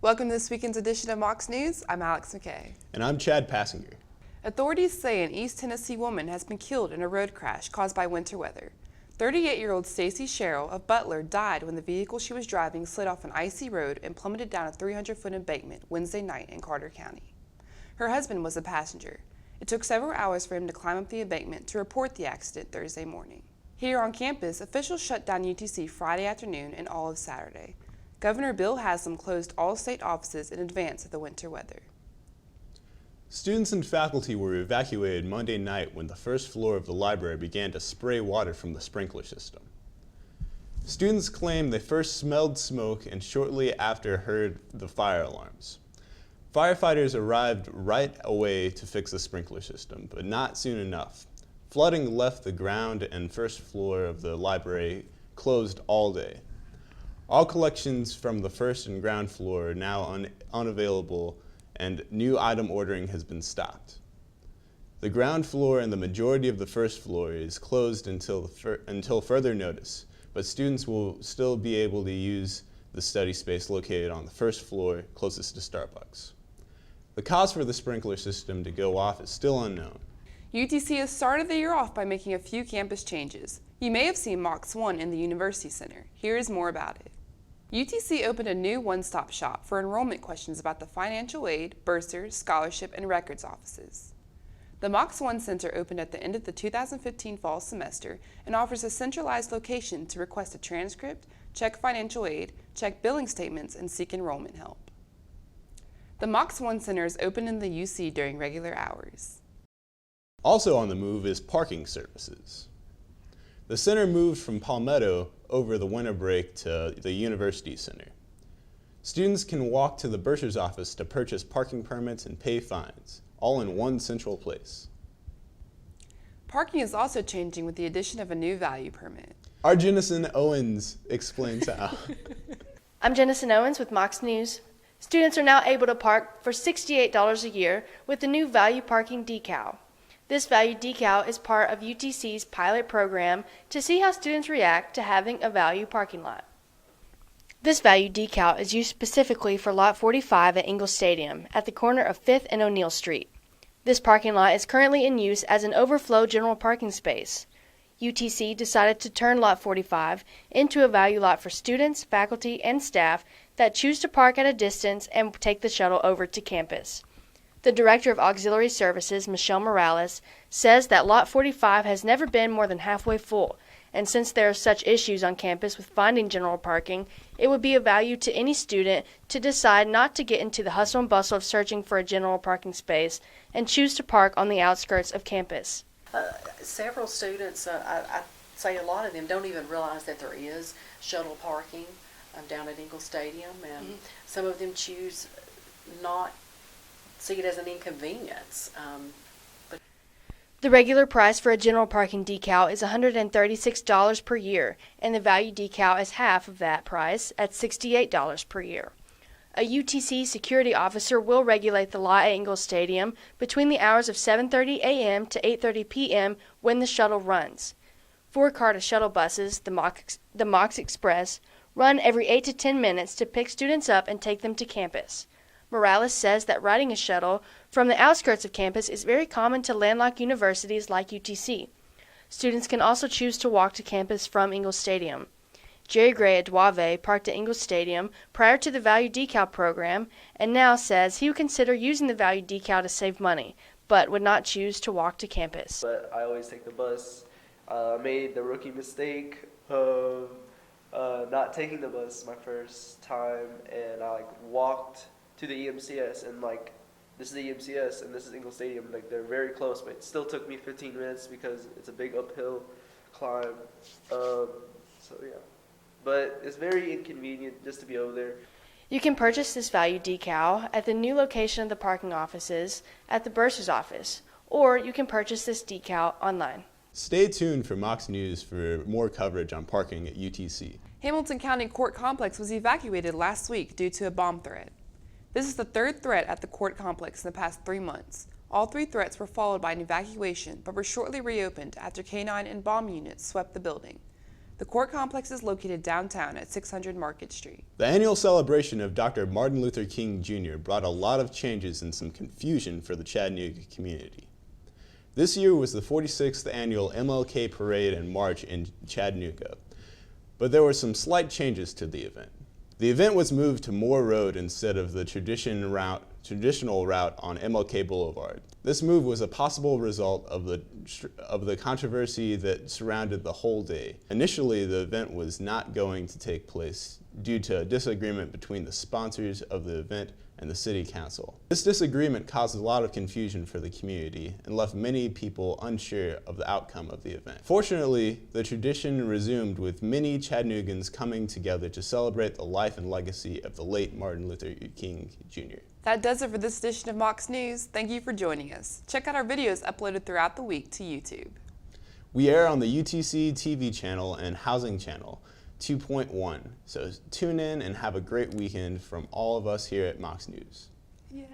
Welcome to this weekend's edition of Mox News. I'm Alex McKay. And I'm Chad Passinger. Authorities say an East Tennessee woman has been killed in a road crash caused by winter weather. 38-year-old Stacy Sherrill of Butler died when the vehicle she was driving slid off an icy road and plummeted down a 300-foot embankment Wednesday night in Carter County. Her husband was the passenger. It took several hours for him to climb up the embankment to report the accident Thursday morning. Here on campus, officials shut down UTC Friday afternoon and all of Saturday. Governor Bill Haslam closed all state offices in advance of the winter weather. Students and faculty were evacuated Monday night when the first floor of the library began to spray water from the sprinkler system. Students claimed they first smelled smoke and shortly after heard the fire alarms. Firefighters arrived right away to fix the sprinkler system, but not soon enough. Flooding left the ground and first floor of the library closed all day. All collections from the first and ground floor are now unavailable, and new item ordering has been stopped. The ground floor and the majority of the first floor is closed until further notice, but students will still be able to use the study space located on the first floor closest to Starbucks. The cause for the sprinkler system to go off is still unknown. UTC has started the year off by making a few campus changes. You may have seen Mox 1 in the University Center. Here is more about it. UTC opened a new one-stop shop for enrollment questions about the financial aid, bursars, scholarship, and records offices. The Mox 1 Center opened at the end of the 2015 fall semester and offers a centralized location to request a transcript, check financial aid, check billing statements, and seek enrollment help. The Mox 1 Center is open in the UC during regular hours. Also on the move is parking services. The center moved from Palmetto over the winter break to the University Center. Students can walk to the bursar's office to purchase parking permits and pay fines, all in one central place. Parking is also changing with the addition of a new value permit. Our Jennison Owens explains how. I'm Jennison Owens with Mox News. Students are now able to park for $68 a year with the new value parking decal. This value decal is part of UTC's pilot program to see how students react to having a value parking lot. This value decal is used specifically for Lot 45 at Ingalls Stadium at the corner of 5th and O'Neill Street. This parking lot is currently in use as an overflow general parking space. UTC decided to turn Lot 45 into a value lot for students, faculty, and staff that choose to park at a distance and take the shuttle over to campus. The Director of Auxiliary Services, Michelle Morales, says that Lot 45 has never been more than halfway full, and since there are such issues on campus with finding general parking, it would be of value to any student to decide not to get into the hustle and bustle of searching for a general parking space and choose to park on the outskirts of campus. Several students, I'd say a lot of them don't even realize that there is shuttle parking down at Ingalls Stadium, and some of them choose not see it as an inconvenience. The regular price for a general parking decal is $136 per year, and the value decal is half of that price at $68 per year. A UTC security officer will regulate the lot at Ingalls Stadium between the hours of 7:30 a.m. to 8:30 p.m. when the shuttle runs. 4 CARTA shuttle buses, the Mox Express, run every 8 to 10 minutes to pick students up and take them to campus. Morales says that riding a shuttle from the outskirts of campus is very common to landlocked universities like UTC. Students can also choose to walk to campus from Ingalls Stadium. Jerry Gray at Duave parked at Ingalls Stadium prior to the value decal program and now says he would consider using the value decal to save money, but would not choose to walk to campus. But I always take the bus. I made the rookie mistake of not taking the bus my first time, and I walked to the EMCS, and this is the EMCS and this is Ingalls Stadium. They're very close, but it still took me 15 minutes because it's a big uphill climb. So yeah, but it's very inconvenient just to be over there. You can purchase this value decal at the new location of the parking offices at the bursar's office, or you can purchase this decal online. Stay tuned for Mox News for more coverage on parking at UTC. Hamilton County Court Complex was evacuated last week due to a bomb threat. This is the third threat at the court complex in the past 3 months. All 3 threats were followed by an evacuation, but were shortly reopened after K-9 and bomb units swept the building. The court complex is located downtown at 600 Market Street. The annual celebration of Dr. Martin Luther King Jr. brought a lot of changes and some confusion for the Chattanooga community. This year was the 46th annual MLK Parade and March in Chattanooga, but there were some slight changes to the event. The event was moved to Moore Road instead of the traditional route on MLK Boulevard. This move was a possible result of the controversy that surrounded the whole day. Initially, the event was not going to take place due to a disagreement between the sponsors of the event and the City Council. This disagreement caused a lot of confusion for the community and left many people unsure of the outcome of the event. Fortunately, the tradition resumed with many Chattanoogans coming together to celebrate the life and legacy of the late Martin Luther King Jr. That does it for this edition of Mox News. Thank you for joining us. Check out our videos uploaded throughout the week to YouTube. We air on the UTC TV channel and Housing Channel 2.1, so tune in and have a great weekend from all of us here at Mox News. Yeah.